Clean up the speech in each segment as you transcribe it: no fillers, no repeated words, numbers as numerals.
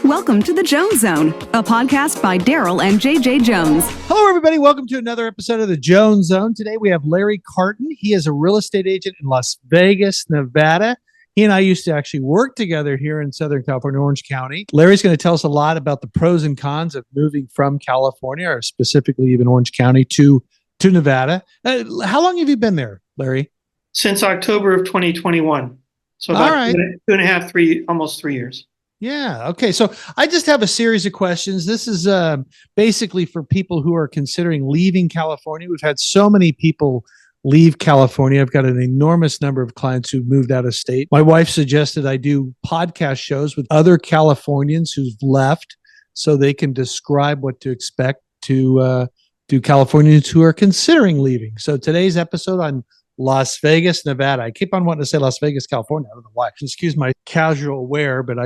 Welcome to the Jones Zone, a podcast by Darryl and JJ Jones. Hello, everybody. Welcome to another episode of the Jones Zone. Today, we have Larry Carton. He is a real estate agent in Las Vegas, Nevada. He and I used to actually work together here in Southern California, Orange County. Larry's going to tell us a lot about the pros and cons of moving from California, or specifically even Orange County, to Nevada. How long have you been there, Larry? Since October of 2021. So about two and a half, almost 3 years. Yeah. Okay. So I just have a series of questions. This is basically for people who are considering leaving California. We've had so many people leave California. I've got an enormous number of clients who've moved out of state. My wife suggested I do podcast shows with other Californians who've left so they can describe what to expect to Californians who are considering leaving. So today's episode on Las Vegas, Nevada. I keep on wanting to say Las Vegas, California. I don't know why. Excuse my casual wear, but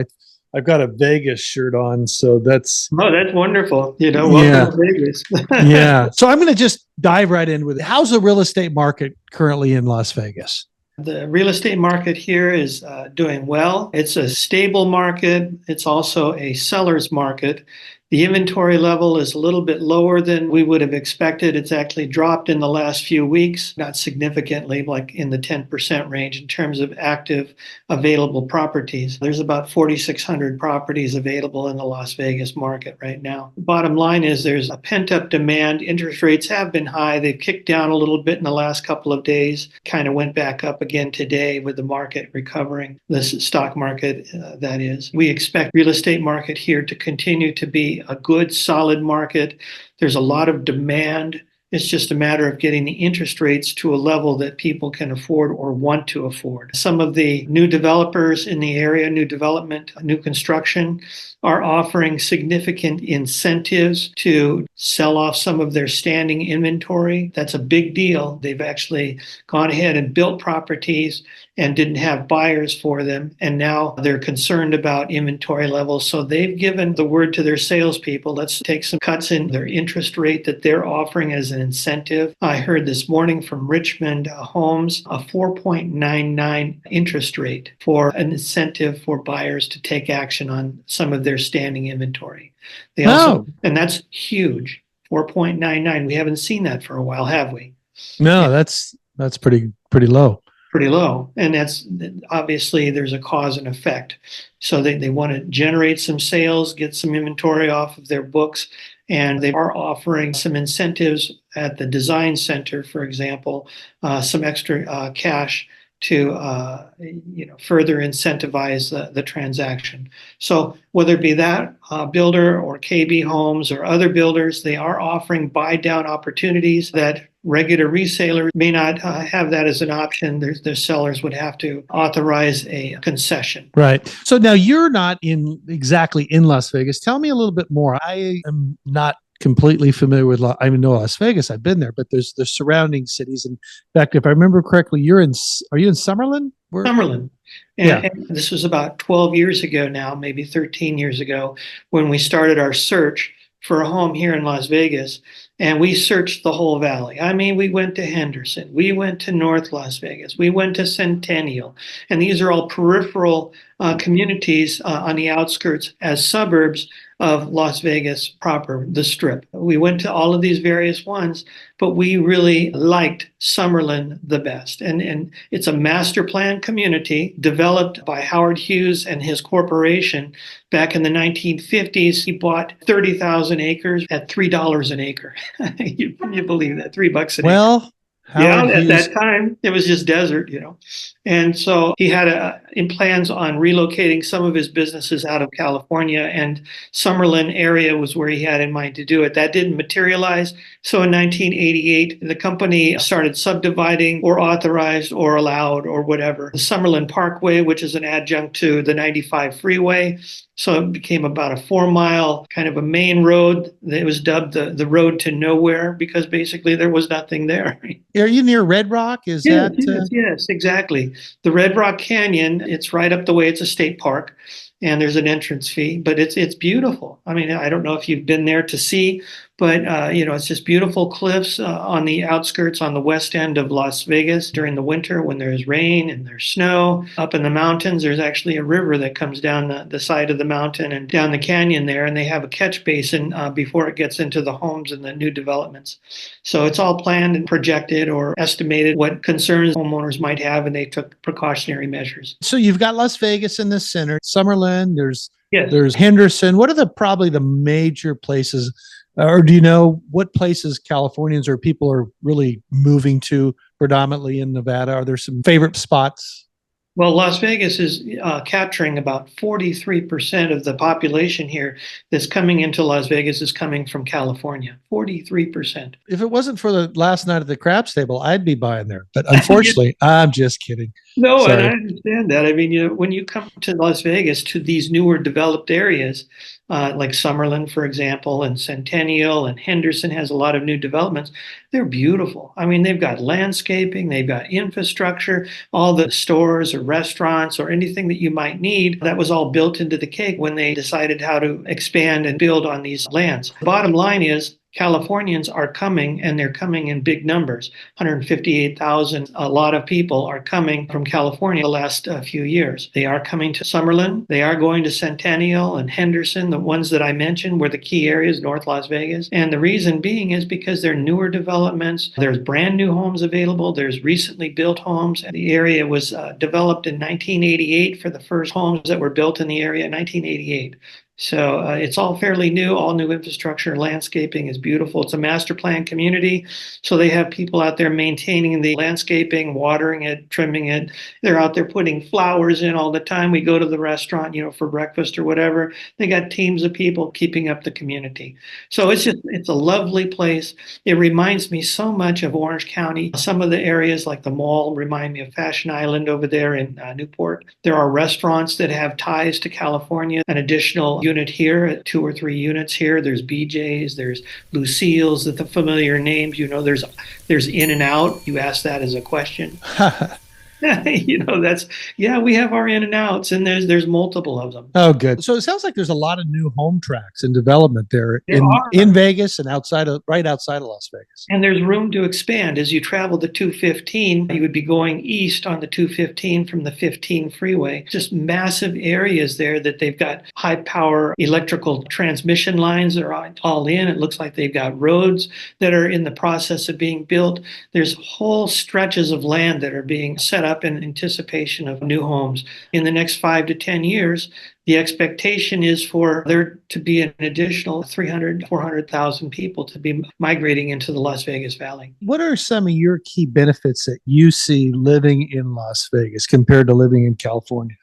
I've got a Vegas shirt on, so that's... Oh, that's wonderful. Welcome to Vegas. Yeah. So I'm going to just dive right in with it. How's the real estate market currently in Las Vegas? The real estate market here is doing well. It's a stable market. It's also a seller's market. The inventory level is a little bit lower than we would have expected. It's actually dropped in the last few weeks, not significantly, like in the 10% range in terms of active available properties. There's about 4,600 properties available in the Las Vegas market right now. Bottom line is there's a pent-up demand. Interest rates have been high. They've kicked down a little bit in the last couple of days, kind of went back up again today with the market recovering, the stock market, that is. We expect real estate market here to continue to be a good, solid market. There's a lot of demand. It's just a matter of getting the interest rates to a level that people can afford or want to afford. Some of the new developers in the area, new development, new construction, are offering significant incentives to sell off some of their standing inventory. That's a big deal. They've actually gone ahead and built properties and didn't have buyers for them. And now they're concerned about inventory levels. So they've given the word to their salespeople, let's take some cuts in their interest rate that they're offering as an incentive. I heard this morning from Richmond Homes, a 4.99 interest rate for an incentive for buyers to take action on some of their standing inventory. They also, and that's huge, 4.99. We haven't seen that for a while, have we? No, that's pretty low. Pretty low. And that's obviously there's a cause and effect. So they want to generate some sales, get some inventory off of their books, and they are offering some incentives at the design center, for example, some extra cash to further incentivize the transaction. So whether it be that builder or KB Homes or other builders, they are offering buy down opportunities that regular resellers may not have that as an option. Their sellers would have to authorize a concession. Right. So now you're not exactly in Las Vegas. Tell me a little bit more. I am not completely familiar with, I know Las Vegas, I've been there, but there's the surrounding cities. In fact, if I remember correctly, are you in Summerland? Summerland. And this was about 12 years ago now, maybe 13 years ago, when we started our search for a home here in Las Vegas. And we searched the whole valley. I mean, we went to Henderson, we went to North Las Vegas, we went to Centennial. And these are all peripheral communities on the outskirts as suburbs of Las Vegas proper, the Strip. We went to all of these various ones, but we really liked Summerland the best. And it's a master plan community developed by Howard Hughes and his corporation. Back in the 1950s, he bought 30,000 acres at $3 an acre. you believe that? $3 an acre. At that time, it was just desert, And so he had in plans on relocating some of his businesses out of California, and Summerlin area was where he had in mind to do it. That didn't materialize. So in 1988, the company started subdividing or authorized or allowed or whatever the Summerlin Parkway, which is an adjunct to the 95 freeway. So it became about a 4-mile kind of a main road. It was dubbed the road to nowhere because basically there was nothing there. Are you near Red Rock? Yes, exactly. The Red Rock Canyon, it's right up the way. It's a state park. and there's an entrance fee, but it's beautiful. I mean, I don't know if you've been there to see, but it's just beautiful cliffs on the outskirts on the west end of Las Vegas during the winter when there's rain and there's snow. Up in the mountains, there's actually a river that comes down the side of the mountain and down the canyon there, and they have a catch basin before it gets into the homes and the new developments. So it's all planned and projected or estimated what concerns homeowners might have, and they took precautionary measures. So you've got Las Vegas in the center, Summerland, Yes. there's Henderson. What are probably the major places, or do you know what places Californians or people are really moving to predominantly in Nevada? Are there some favorite spots? Well, Las Vegas is capturing about 43% of the population here that's coming into Las Vegas is coming from California. 43%. If it wasn't for the last night at the craps table, I'd be buying there. But unfortunately, I'm just kidding. No, Sorry. and I understand that. I mean, when you come to Las Vegas, to these newer developed areas, like Summerlin, for example, and Centennial and Henderson has a lot of new developments. They're beautiful. I mean, they've got landscaping, they've got infrastructure, all the stores or restaurants or anything that you might need. That was all built into the cake when they decided how to expand and build on these lands. The bottom line is, Californians are coming, and they're coming in big numbers. 158,000. A lot of people are coming from California the last few years. They are coming to Summerlin. They are going to Centennial and Henderson. The ones that I mentioned were the key areas, North Las Vegas. And the reason being is because they're newer developments. There's brand new homes available. There's recently built homes. And the area was developed in 1988 for the first homes that were built in the area in 1988. So it's all fairly new, all new infrastructure. Landscaping is beautiful. It's a master plan community. So they have people out there maintaining the landscaping, watering it, trimming it. They're out there putting flowers in all the time. We go to the restaurant, for breakfast or whatever. They got teams of people keeping up the community. So it's a lovely place. It reminds me so much of Orange County. Some of the areas like the mall remind me of Fashion Island over there in Newport. There are restaurants that have ties to California, an additional unit here, 2 or 3 units here. There's BJ's, there's Lucille's, the familiar names. There's In and Out. You asked that as a question. We have our in and outs, and there's multiple of them. Oh, good. So it sounds like there's a lot of new home tracks in development there in Vegas and right outside of Las Vegas. And there's room to expand. As you travel the 215, you would be going east on the 215 from the 15 freeway. Just massive areas there that they've got high power electrical transmission lines that are all in. It looks like they've got roads that are in the process of being built. There's whole stretches of land that are being set up in anticipation of new homes. In the next 5 to 10 years, the expectation is for there to be an additional 300, 400,000 people to be migrating into the Las Vegas Valley. What are some of your key benefits that you see living in Las Vegas compared to living in California?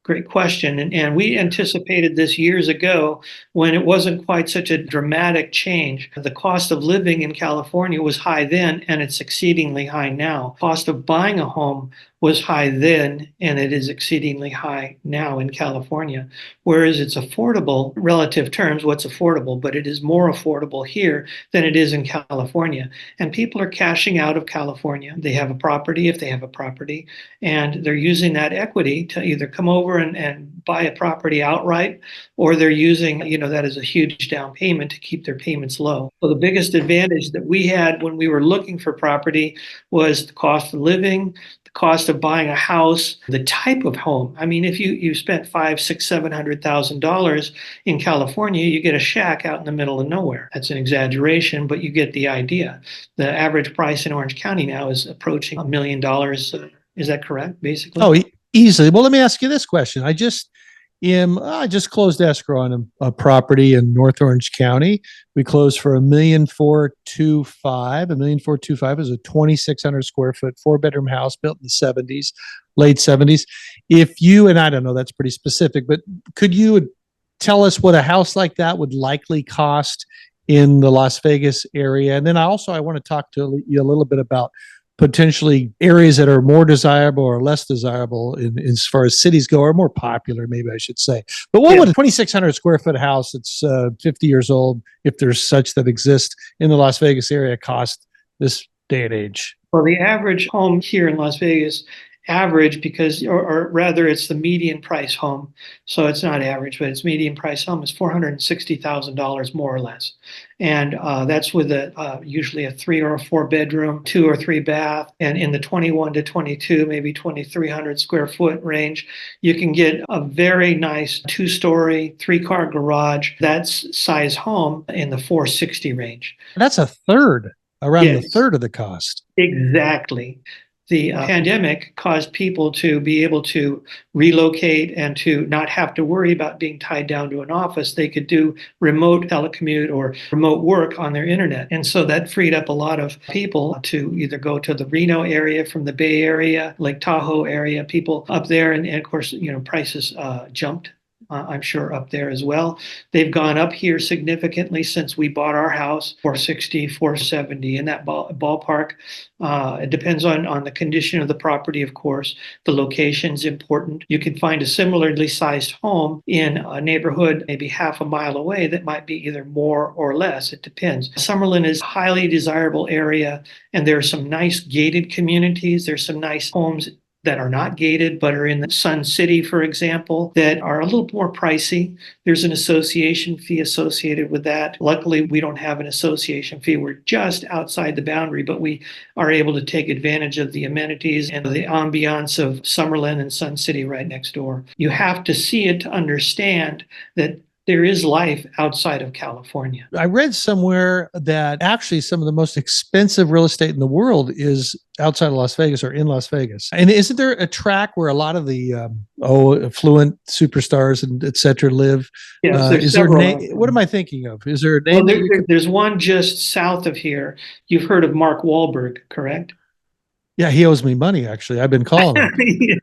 Great question. And we anticipated this years ago when it wasn't quite such a dramatic change. The cost of living in California was high then, and it's exceedingly high now. Cost of buying a home was high then, and it is exceedingly high now in California. Whereas it's affordable, relative terms, what's affordable, but it is more affordable here than it is in California. And people are cashing out of California. They have a property, if they have a property, and they're using that equity to either come over and buy a property outright, or they're using, that as a huge down payment to keep their payments low. So the biggest advantage that we had when we were looking for property was the cost of living, the cost of buying a house, the type of home. I mean, if you spent $500,000, $600,000, $700,000 in California, you get a shack out in the middle of nowhere. That's an exaggeration, but you get the idea. The average price in Orange County now is approaching $1 million. Is that correct, basically? Oh, easily. Well, let me ask you this question. I just closed escrow on a property in North Orange County. We closed for $1,425,000. $1,425,000 is a 2,600 square foot 4-bedroom house built in the '70s, late '70s. If you, and I don't know, that's pretty specific, but could you tell us what a house like that would likely cost in the Las Vegas area? And then I want to talk to you a little bit about potentially areas that are more desirable or less desirable as far as cities go, or more popular, maybe I should say. But what would a 2,600 square foot house that's 50 years old, if there's such that exist in the Las Vegas area, cost this day and age? Well, the average home here in Las Vegas average because, or rather it's the median price home. So it's not average, but it's median price home is $460,000 more or less. And that's with usually a 3 or 4 bedroom, 2 or 3 bath. And in the 21 to 22, maybe 2,300 square foot range, you can get a very nice 2-story, 3-car garage. That's size home in the 460 range. That's around Yes. the third of the cost. Exactly. The pandemic caused people to be able to relocate and to not have to worry about being tied down to an office. They could do remote telecommute or remote work on their internet. And so that freed up a lot of people to either go to the Reno area from the Bay Area, Lake Tahoe area, people up there. And of course, prices jumped. I'm sure up there as well. They've gone up here significantly since we bought our house, 460, 470 in that ballpark. It depends on the condition of the property, of course. The location's important. You can find a similarly sized home in a neighborhood maybe half a mile away that might be either more or less. It depends. Summerland is a highly desirable area, and there are some nice gated communities. There's some nice homes that are not gated but are in the Sun City, for example, that are a little more pricey. There's an association fee associated with that. Luckily, we don't have an association fee. We're just outside the boundary, but we are able to take advantage of the amenities and the ambiance of Summerland and Sun City right next door. You have to see it to understand that there is life outside of California. I read somewhere that actually some of the most expensive real estate in the world is outside of Las Vegas or in Las Vegas. And isn't there a track where a lot of the affluent superstars and et cetera live? Yes, is there what am I thinking of? Is there a name? Well, there's one just south of here. You've heard of Mark Wahlberg, correct? Yeah, he owes me money, actually. I've been calling him.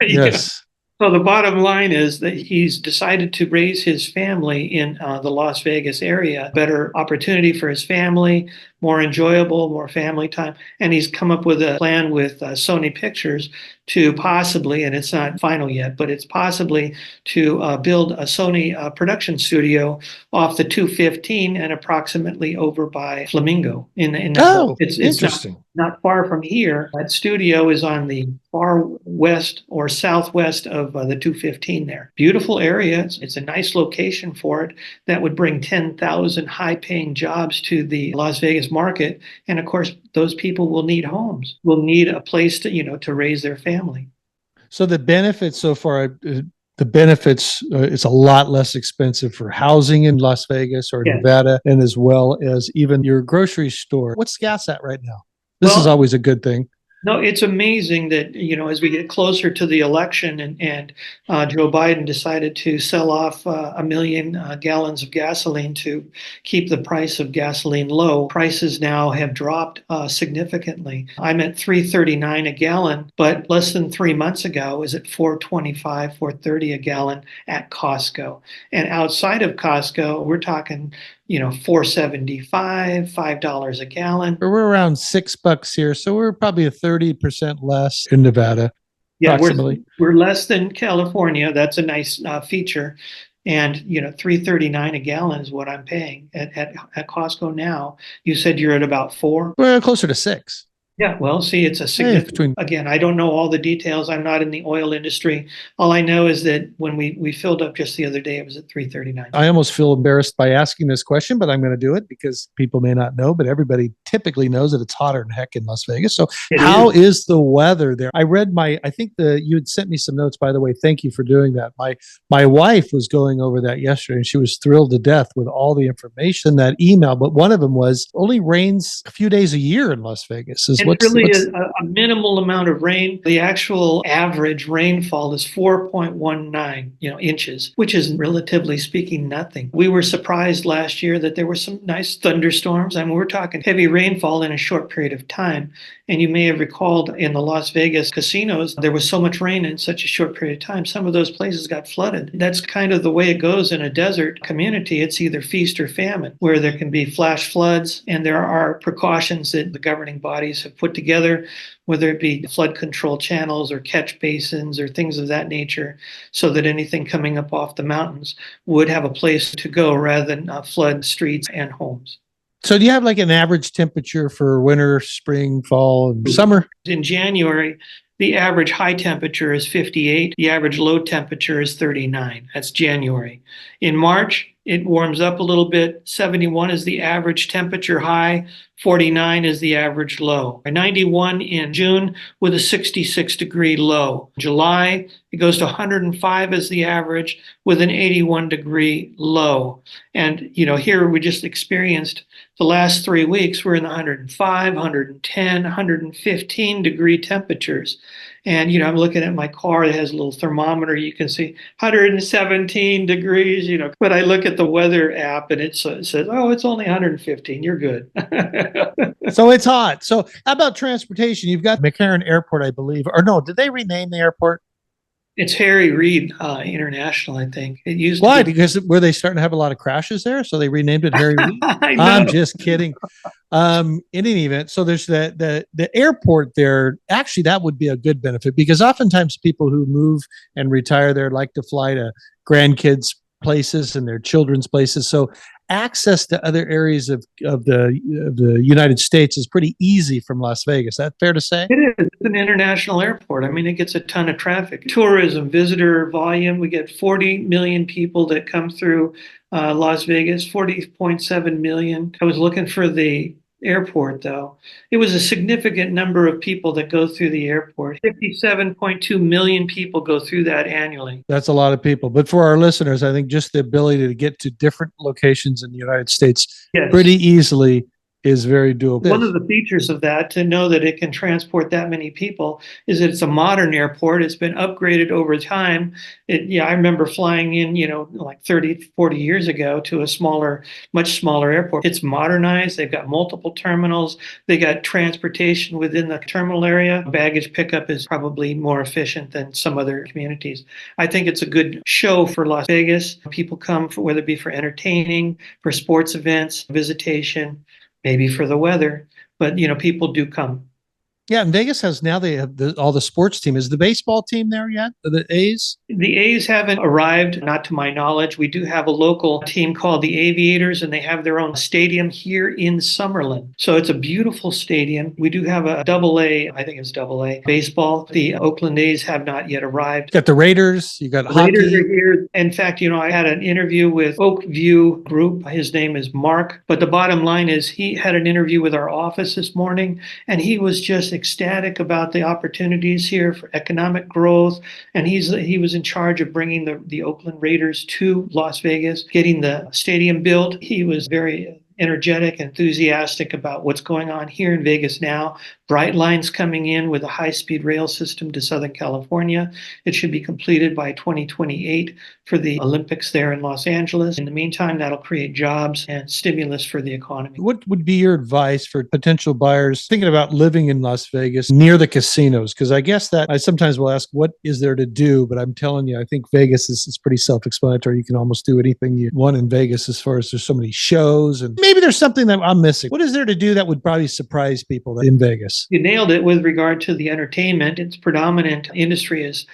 Yes. So the bottom line is that he's decided to raise his family in the Las Vegas area, better opportunity for his family, more enjoyable, more family time. And he's come up with a plan with Sony Pictures to possibly, and it's not final yet, but it's possibly to build a Sony production studio off the 215 and approximately over by Flamingo. It's interesting. Not far from here. That studio is on the far west or southwest of the 215 there. Beautiful area. It's a nice location for it that would bring 10,000 high-paying jobs to the Las Vegas market. And of course, those people will need homes, will need a place to raise their family. So the benefits so far, it's a lot less expensive for housing in Las Vegas or Nevada, and as well as even your grocery store. What's gas at right now? This is always a good thing. No, it's amazing that, as we get closer to the election and Joe Biden decided to sell off 1 million gallons of gasoline to keep the price of gasoline low. Prices now have dropped significantly. I'm at $3.39 a gallon, but less than 3 months ago, it was at $4.25, $4.30 a gallon at Costco. And outside of Costco, we're talking $4.75, $5 a gallon. We're around $6 here, so we're probably 30% less in Nevada. Yeah, we're less than California. That's a nice feature. And $3.39 a gallon is what I'm paying at Costco now. You said you're at about 4. We're closer to 6. Yeah, well, see, it's a significant, again, I don't know all the details. I'm not in the oil industry. All I know is that when we filled up just the other day, it was at $3.39. I almost feel embarrassed by asking this question, but I'm going to do it because people may not know, but everybody typically knows that it's hotter than heck in Las Vegas. So how is the weather there? I read you had sent me some notes, by the way. Thank you for doing that. My wife was going over that yesterday and she was thrilled to death with all the information in that email. But one of them was only rains a few days a year in Las Vegas. It's really a minimal amount of rain. The actual average rainfall is 4.19, inches, which is relatively speaking nothing. We were surprised last year that there were some nice thunderstorms. I mean, we're talking heavy rainfall in a short period of time. And you may have recalled in the Las Vegas casinos, there was so much rain in such a short period of time. Some of those places got flooded. That's kind of the way it goes in a desert community. It's either feast or famine, where there can be flash floods. And there are precautions that the governing bodies have put together, whether it be flood control channels or catch basins or things of that nature, so that anything coming up off the mountains would have a place to go rather than flood streets and homes. So do you have like an average temperature for winter, spring, fall, and summer? In January, The average high temperature is 58. The average low temperature is 39. That's January. In March, it warms up a little bit. 71 is the average temperature high. 49 is the average low. 91 in June with a 66-degree low. July, it goes to 105 as the average with an 81-degree low. And, here we just experienced the last 3 weeks, we're in the 105, 110, 115-degree temperatures. And, I'm looking at my car that has a little thermometer. You can see 117 degrees, but I look at the weather app and it says, oh, it's only 115. You're good. So it's hot. So how about transportation? You've got McCarran Airport, I believe. Or no, did they rename the airport? It's Harry Reid International, I think. It used Why? to be. Because were they starting to have a lot of crashes there? So they renamed it Harry Reid? I know. I'm just kidding. In any event, so there's the airport there. Actually, that would be a good benefit because oftentimes people who move and retire there like to fly to grandkids' places and their children's places. So access to other areas of the United States is pretty easy from Las Vegas. Is that fair to say? It is. It's an international airport. I mean, it gets a ton of traffic. Tourism, visitor volume, we get 40 million people that come through Las Vegas, 40.7 million. I was looking for the airport, though. It was a significant number of people that go through the airport. 57.2 million people go through that annually. That's a lot of people. But for our listeners, I think just the ability to get to different locations in the United States pretty easily is very doable. One of the features of that, to know that it can transport that many people, is that it's a modern airport. It's been upgraded over time. I remember flying in, like 30, 40 years ago to a much smaller airport. It's modernized. They've got multiple terminals. They got transportation within the terminal area. Baggage pickup is probably more efficient than some other communities. I think it's a good show for Las Vegas. People come for, whether it be for entertaining, for sports events, visitation, maybe for the weather, but people do come. Yeah, and Vegas has now they have all the sports team. Is the baseball team there yet? The A's? The A's haven't arrived, not to my knowledge. We do have a local team called the Aviators, and they have their own stadium here in Summerland. So it's a beautiful stadium. We do have a AA, I think it's AA, baseball. The Oakland A's have not yet arrived. You got the Raiders. You got hockey. Raiders are here. In fact, I had an interview with Oakview Group. His name is Mark. But the bottom line is he had an interview with our office this morning, and he was just ecstatic about the opportunities here for economic growth. And he was in charge of bringing the Oakland Raiders to Las Vegas, getting the stadium built. He was very energetic, enthusiastic about what's going on here in Vegas now. Brightline's coming in with a high-speed rail system to Southern California. It should be completed by 2028 for the Olympics there in Los Angeles. In the meantime, that'll create jobs and stimulus for the economy. What would be your advice for potential buyers thinking about living in Las Vegas near the casinos? Because I guess that I sometimes will ask, what is there to do? But I'm telling you, I think Vegas is pretty self-explanatory. You can almost do anything you want in Vegas as far as there's so many shows. And maybe there's something that I'm missing. What is there to do that would probably surprise people in Vegas? You nailed it with regard to the entertainment. Its predominant industry is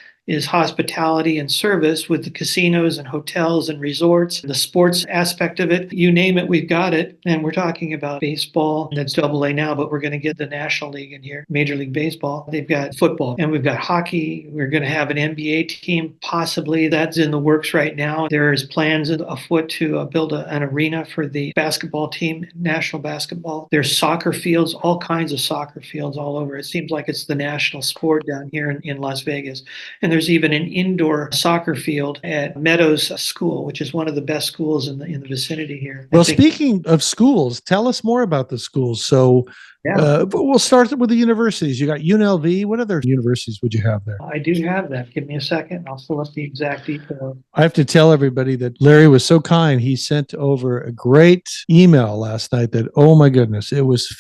hospitality and service, with the casinos and hotels and resorts. The sports aspect of it, you name it, we've got it. And we're talking about baseball. That's AA now, but we're going to get the National League in here, Major League Baseball. They've got football, and we've got hockey. We're going to have an NBA team, possibly. That's in the works right now. There's plans afoot to build an arena for the basketball team, national basketball. There's soccer fields, all kinds of soccer fields all over. It seems like it's the national sport down here in Las Vegas. And there's even an indoor soccer field at Meadows School, which is one of the best schools in the vicinity here. Well, speaking of schools, tell us more about the schools. So we'll start with the universities. You got UNLV. What other universities would you have there? I do have that. Give me a second. I'll pull up the exact details. I have to tell everybody that Larry was so kind. He sent over a great email last night that, oh my goodness, it was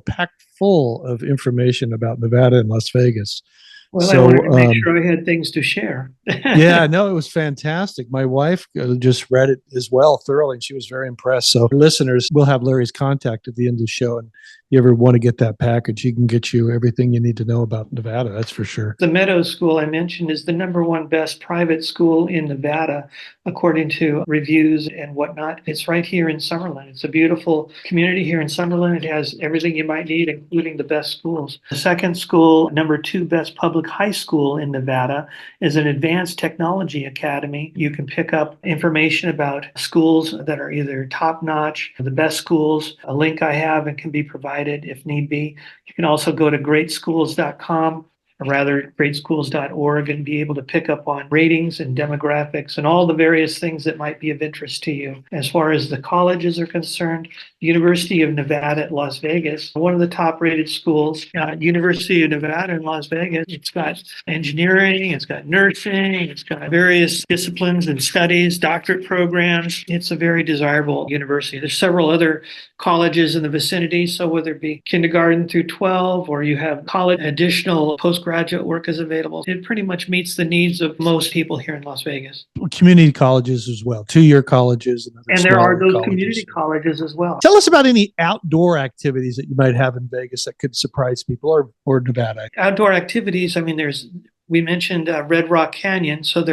packed full of information about Nevada and Las Vegas. Well, I wanted to make sure I had things to share. Yeah, no, it was fantastic. My wife just read it as well thoroughly, and she was very impressed. So, listeners, we'll have Larry's contact at the end of the show. And if you ever want to get that package, he can get you everything you need to know about Nevada. That's for sure. The Meadows School I mentioned is the #1 best private school in Nevada, according to reviews and whatnot. It's right here in Summerland. It's a beautiful community here in Summerland. It has everything you might need, including the best schools. The second school, #2 best public high school in Nevada, is an advanced technology academy. You can pick up information about schools that are either top notch, the best schools. A link I have and can be provided if need be. You can also go to greatschools.com, or rather greatschools.org, and be able to pick up on ratings and demographics and all the various things that might be of interest to you. As far as the colleges are concerned, University of Nevada at Las Vegas, one of the top rated schools. University of Nevada in Las Vegas, it's got engineering, it's got nursing, it's got various disciplines and studies, doctorate programs. It's a very desirable university. There's several other colleges in the vicinity, so whether it be kindergarten through 12 or you have college, additional postgraduate work is available. It pretty much meets the needs of most people here in Las Vegas. Community colleges as well, 2-year colleges. And there are those community colleges as well. Tell us about any outdoor activities that you might have in Vegas that could surprise people, or Nevada. Outdoor activities, I mean, we mentioned Red Rock Canyon. So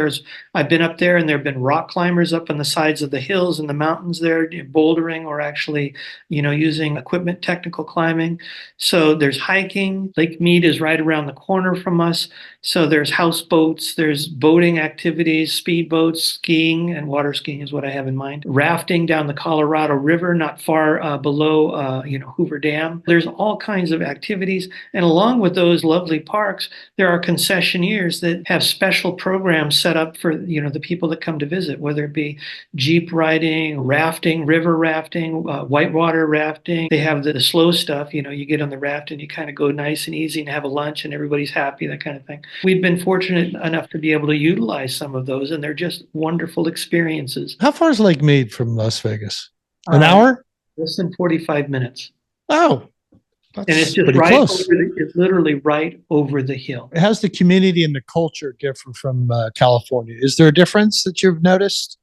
I've been up there, and there have been rock climbers up on the sides of the hills and the mountains there, bouldering or actually, using equipment, technical climbing. So there's hiking. Lake Mead is right around the corner from us. So there's houseboats, there's boating activities, speedboats, skiing, and water skiing is what I have in mind. Rafting down the Colorado River, not far below, Hoover Dam. There's all kinds of activities. And along with those lovely parks, there are concessionaires that have special programs set up for, the people that come to visit, whether it be Jeep riding, rafting, river rafting, whitewater rafting. They have the slow stuff, you get on the raft and you kind of go nice and easy and have a lunch and everybody's happy, that kind of thing. We've been fortunate enough to be able to utilize some of those, and they're just wonderful experiences. How far is Lake Mead from Las Vegas? An hour? Less than 45 minutes. Oh, and it's just right close. It's literally right over the hill. How's the community and the culture different from California? Is there a difference that you've noticed?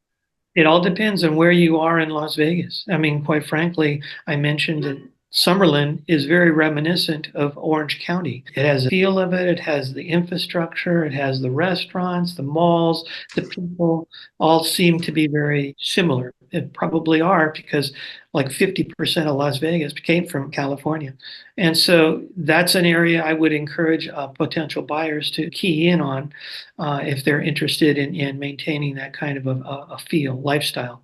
It all depends on where you are in Las Vegas. I mean, quite frankly, I mentioned that Summerland is very reminiscent of Orange County. It has a feel of it. It has the infrastructure. It has the restaurants, the malls, the people all seem to be very similar. It probably are, because like 50% of Las Vegas came from California. And so that's an area I would encourage potential buyers to key in on if they're interested in maintaining that kind of a feel, lifestyle.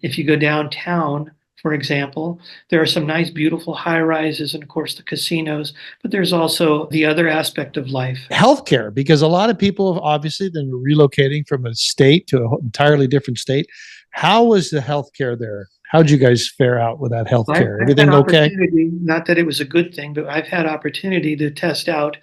If you go downtown, for example, there are some nice, beautiful high rises and, of course, the casinos, but there's also the other aspect of life. Healthcare, because a lot of people have obviously been relocating from a state to an entirely different state. How was the healthcare there? How'd you guys fare out with that healthcare? Everything okay? Not that it was a good thing, but I've had opportunity to test out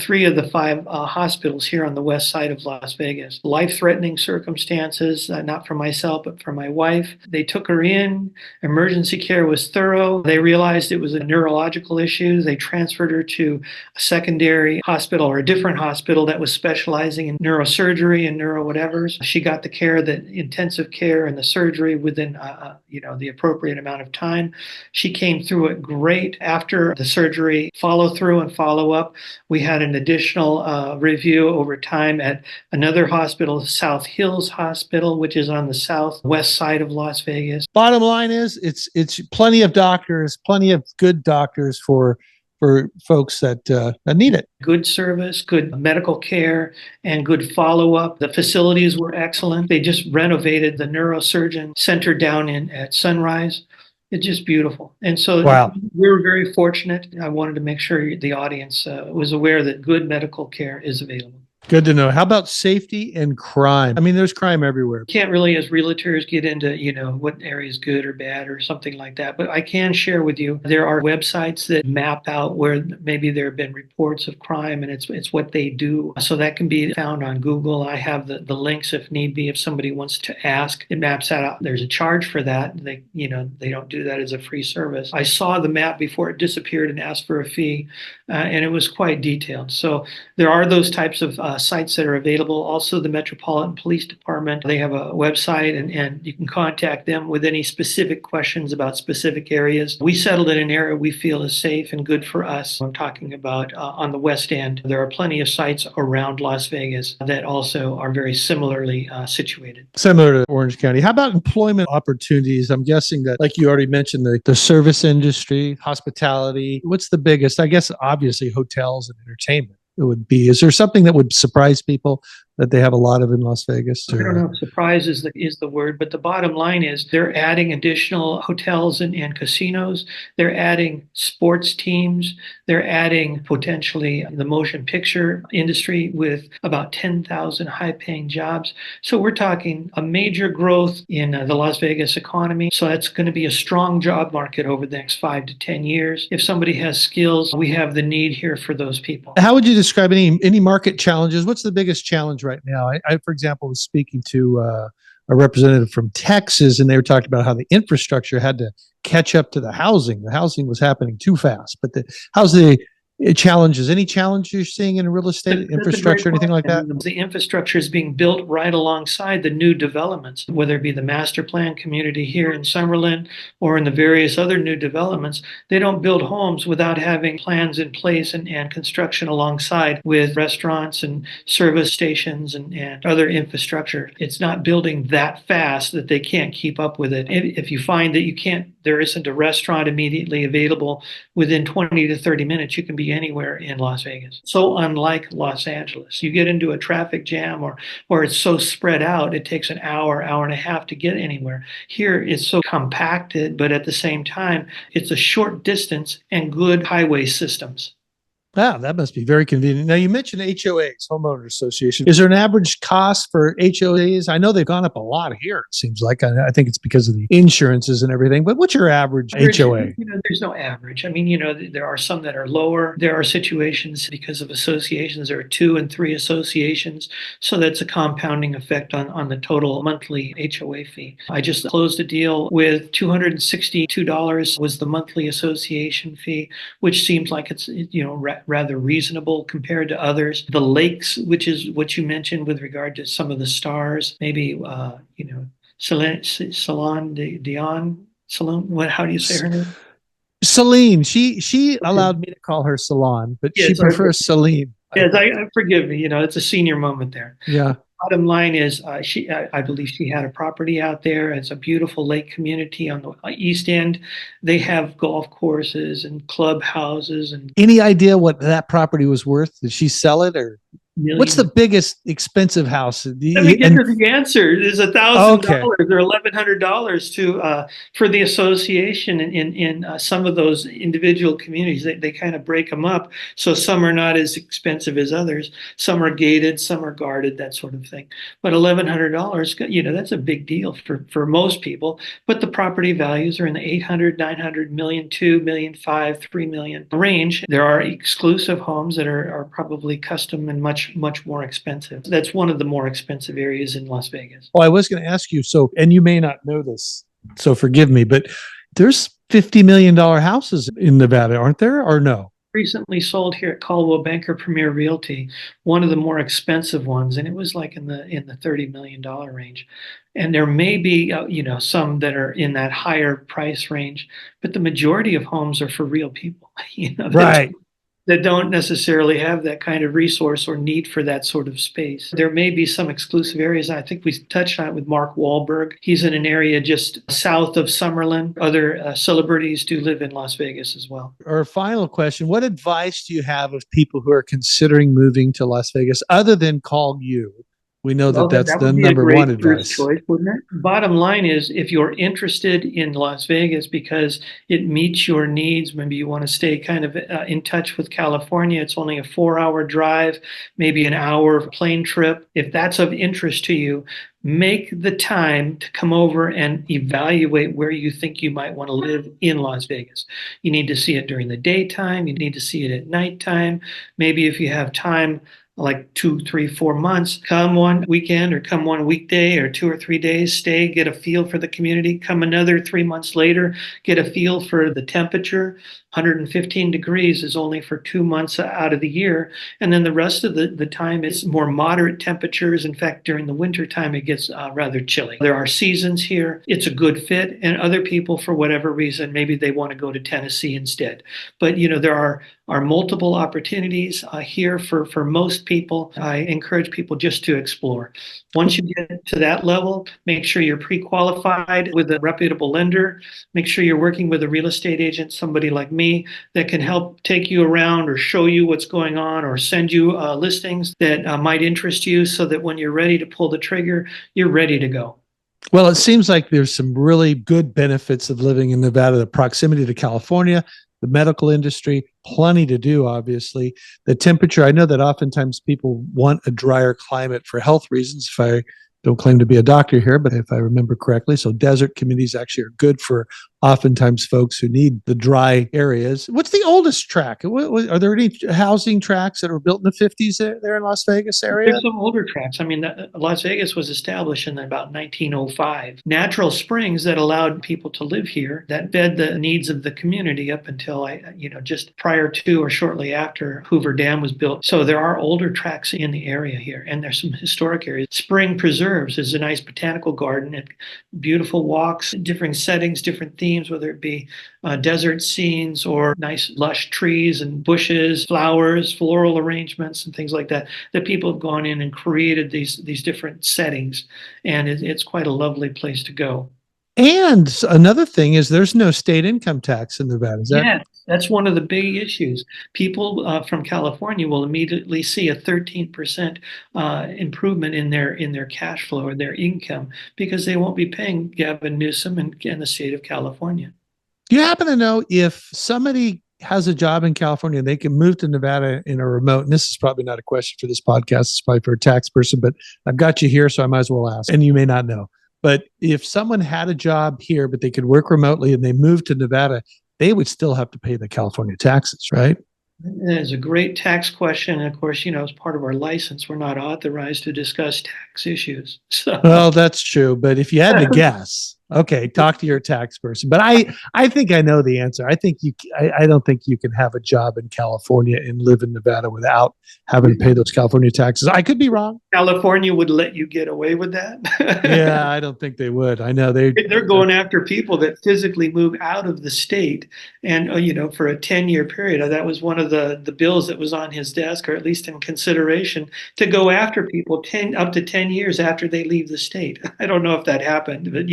3 of the 5 hospitals here on the west side of Las Vegas. Life-threatening circumstances, not for myself, but for my wife. They took her in. Emergency care was thorough. They realized it was a neurological issue. They transferred her to a secondary hospital, or a different hospital that was specializing in neurosurgery and neuro whatevers. She got the care, that intensive care and the surgery within the appropriate amount of time. She came through it great. After the surgery, follow through and follow up, we had an additional review over time at another hospital, South Hills Hospital, which is on the southwest side of Las Vegas. Bottom line is, it's plenty of doctors, plenty of good doctors for folks that need it. Good service, good medical care, and good follow-up. The facilities were excellent. They just renovated the neurosurgeon center down at Sunrise. It's just beautiful. And so we're very fortunate. I wanted to make sure the audience was aware that good medical care is available. Good to know. How about safety and crime? I mean, there's crime everywhere. Can't really, as realtors, get into, what area is good or bad or something like that. But I can share with you, there are websites that map out where maybe there have been reports of crime, and it's what they do. So that can be found on Google. I have the links if need be, if somebody wants to ask. It maps that out. There's a charge for that. They don't do that as a free service. I saw the map before it disappeared and asked for a fee, and it was quite detailed. So there are those types of sites that are available. Also, the Metropolitan Police Department, they have a website, and you can contact them with any specific questions about specific areas. We settled in an area we feel is safe and good for us. I'm talking about on the West End. There are plenty of sites around Las Vegas that also are very similarly situated. Similar to Orange County. How about employment opportunities? I'm guessing that, like you already mentioned, the service industry, hospitality. What's the biggest? I guess obviously hotels and entertainment. It would be. Is there something that would surprise people that they have a lot of in Las Vegas? I don't know if surprise is the word, but the bottom line is they're adding additional hotels and casinos. They're adding sports teams. They're adding potentially the motion picture industry with about 10,000 high-paying jobs. So we're talking a major growth in the Las Vegas economy. So that's going to be a strong job market over the next 5 to 10 years. If somebody has skills, we have the need here for those people. How would you describe any market challenges? What's the biggest challenge right now? I for example, was speaking to a representative from Texas, and they were talking about how the infrastructure had to catch up to the housing. The housing was happening too fast. But how's the challenges? Any challenges you're seeing in real estate, infrastructure, anything like that? The infrastructure is being built right alongside the new developments, whether it be the master plan community here in Summerland or in the various other new developments. They don't build homes without having plans in place and construction alongside with restaurants and service stations and other infrastructure. It's not building that fast that they can't keep up with it. If you find that there isn't a restaurant immediately available within 20 to 30 minutes, you can be anywhere in Las Vegas. So unlike Los Angeles, you get into a traffic jam or it's so spread out, it takes an hour and a half to get anywhere. Here it's so compacted, but at the same time, it's a short distance and good highway systems. Wow, that must be very convenient. Now, you mentioned HOAs, homeowners association. Is there an average cost for HOAs? I know they've gone up a lot here, it seems like. I think it's because of the insurances and everything. But what's your average HOA? There's no average. I mean, there are some that are lower. There are situations because of associations. There are 2 and 3 associations. So that's a compounding effect on the total monthly HOA fee. I just closed a deal with $262 was the monthly association fee, which seems like it's, rather reasonable compared to others. The lakes, which is what you mentioned with regard to some of the stars, maybe, Seline Dion, how do you say her name? Seline. She allowed me to call her Salon, but yes, she prefers Seline. Yes, forgive me. It's a senior moment there. Yeah. Bottom line is, I believe she had a property out there. It's a beautiful lake community on the east end. They have golf courses and clubhouses. And any idea what that property was worth? Did she sell it, or millions? What's the biggest expensive house? Let me get to the answer. It's $1,000 or $1,100 for the association in some of those individual communities. They kind of break them up, so some are not as expensive as others. Some are gated, some are guarded, that sort of thing. But $1,100, that's a big deal for most people. But the property values are in the 800, 900, million, 2 million, 5, 3 million range. There are exclusive homes that are probably custom and much more expensive. That's one of the more expensive areas in Las Vegas. Well, I was going to ask you, and you may not know this, so forgive me, but there's $50 million houses in Nevada, aren't there, or no? Recently sold here at Caldwell Banker Premier Realty, one of the more expensive ones, and it was like in the $30 million range. And there may be, some that are in that higher price range, but the majority of homes are for real people, right? That don't necessarily have that kind of resource or need for that sort of space. There may be some exclusive areas. I think we touched on it with Mark Wahlberg. He's in an area just south of Summerlin. Other celebrities do live in Las Vegas as well. Our final question, what advice do you have of people who are considering moving to Las Vegas other than call you? We know that's the number one advice. Choice, wouldn't it? Bottom line is, if you're interested in Las Vegas because it meets your needs, maybe you want to stay kind of in touch with California. It's only a 4-hour drive, maybe an hour plane trip. If that's of interest to you, make the time to come over and evaluate where you think you might want to live in Las Vegas. You need to see it during the daytime. You need to see it at nighttime. Maybe if you have time like 2, 3, 4 months. Come one weekend or come one weekday or 2 or 3 days, stay, get a feel for the community. Come another 3 months later, get a feel for the temperature. 115 degrees is only for 2 months out of the year. And then the rest of the time it's more moderate temperatures. In fact, during the winter time, it gets rather chilly. There are seasons here. It's a good fit. And other people, for whatever reason, maybe they want to go to Tennessee instead. But, there are multiple opportunities here for most people. I encourage people just to explore. Once you get to that level, make sure you're pre-qualified with a reputable lender. Make sure you're working with a real estate agent, somebody like me, that can help take you around or show you what's going on or send you listings that might interest you so that when you're ready to pull the trigger, you're ready to go. Well, it seems like there's some really good benefits of living in Nevada, the proximity to California, the medical industry, plenty to do, obviously. The temperature, I know that oftentimes people want a drier climate for health reasons. If I don't claim to be a doctor here, but if I remember correctly, so desert communities actually are good for oftentimes folks who need the dry areas. What's the oldest track? Are there any housing tracks that were built in the 50s there in Las Vegas area? There's some older tracks. I mean, Las Vegas was established in about 1905. Natural springs that allowed people to live here that fed the needs of the community up until just prior to or shortly after Hoover Dam was built. So there are older tracks in the area here, and there's some historic areas. Spring Preserves is a nice botanical garden and beautiful walks, different settings, different themes, whether it be desert scenes or nice lush trees and bushes, flowers, floral arrangements, and things like that, that people have gone in and created these different settings. And it's quite a lovely place to go. And another thing is there's no state income tax in Nevada. Is that? Yeah, that's one of the big issues. People from California will immediately see a 13% improvement in their cash flow or their income because they won't be paying Gavin Newsom and the state of California. Do you happen to know if somebody has a job in California and they can move to Nevada in a remote, and this is probably not a question for this podcast, it's probably for a tax person, but I've got you here, so I might as well ask, and you may not know. But if someone had a job here, but they could work remotely and they moved to Nevada, they would still have to pay the California taxes, right? That is a great tax question. And of course, as part of our license, we're not authorized to discuss tax issues. So. Well, that's true. But if you had to guess, okay, talk to your tax person. But I think I know the answer. I don't think you can have a job in California and live in Nevada without having to pay those California taxes. I could be wrong. California would let you get away with that. Yeah, I don't think they would. I know they're going after people that physically move out of the state. And, for a 10-year period, that was one of the bills that was on his desk, or at least in consideration, to go after people up to 10 years after they leave the state. I don't know if that happened, but,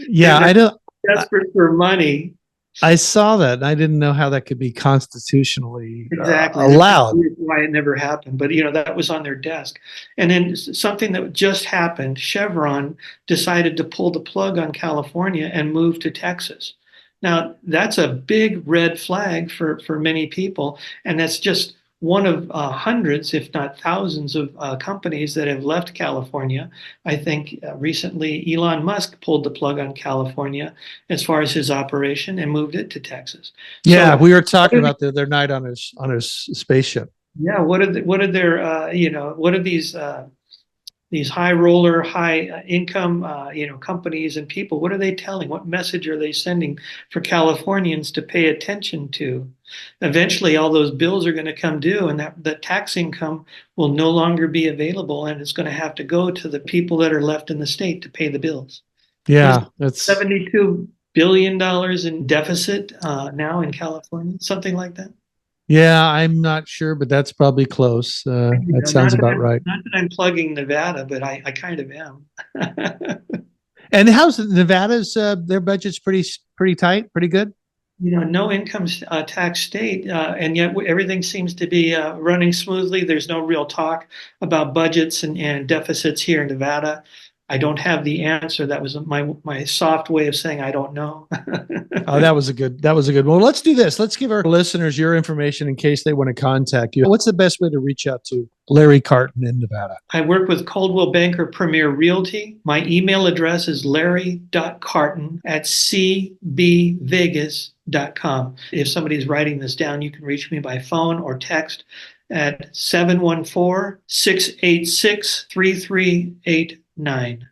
yeah, I don't. Desperate for money. I saw that, and I didn't know how that could be constitutionally exactly allowed. That's why it never happened, but that was on their desk. And then something that just happened: Chevron decided to pull the plug on California and move to Texas. Now that's a big red flag for many people, and that's just one of hundreds, if not thousands, of companies that have left California. I think recently Elon Musk pulled the plug on California as far as his operation and moved it to Texas. Yeah, so, we were talking about the other night on his spaceship. Yeah, what are these high roller, high income, companies and people? What are they telling? What message are they sending for Californians to pay attention to? Eventually, all those bills are going to come due, and that tax income will no longer be available, and it's going to have to go to the people that are left in the state to pay the bills. Yeah, that's $72 billion in deficit now in California, something like that. Yeah, I'm not sure, but that's probably close. That sounds about right. Not that I'm plugging Nevada, but I kind of am. And how's Nevada's? Their budget's pretty tight, pretty good. No income tax state, and yet everything seems to be running smoothly. There's no real talk about budgets and deficits here in Nevada. I don't have the answer. That was my soft way of saying I don't know. Oh, that was a good one. Well, let's do this. Let's give our listeners your information in case they want to contact you. What's the best way to reach out to Larry Carton in Nevada? I work with Coldwell Banker Premier Realty. My email address is larry.carton@cbvegas.com. If somebody's writing this down, you can reach me by phone or text at 714-686-3389.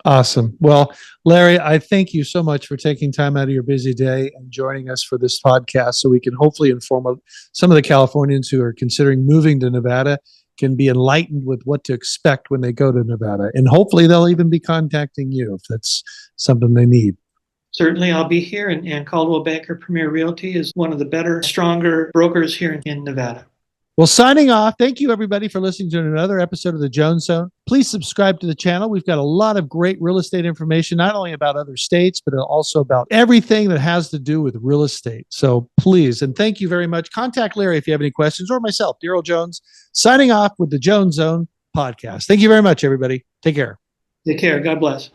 Awesome. Well, Larry, I thank you so much for taking time out of your busy day and joining us for this podcast so we can hopefully inform some of the Californians who are considering moving to Nevada can be enlightened with what to expect when they go to Nevada. And hopefully they'll even be contacting you if that's something they need. Certainly, I'll be here, and Caldwell Banker Premier Realty is one of the better, stronger brokers here in Nevada. Well, signing off, thank you everybody for listening to another episode of the Jones Zone. Please subscribe to the channel. We've got a lot of great real estate information, not only about other states, but also about everything that has to do with real estate. So please, and thank you very much. Contact Larry if you have any questions, or myself, Darryl Jones, signing off with the Jones Zone podcast. Thank you very much, everybody. Take care. Take care. God bless.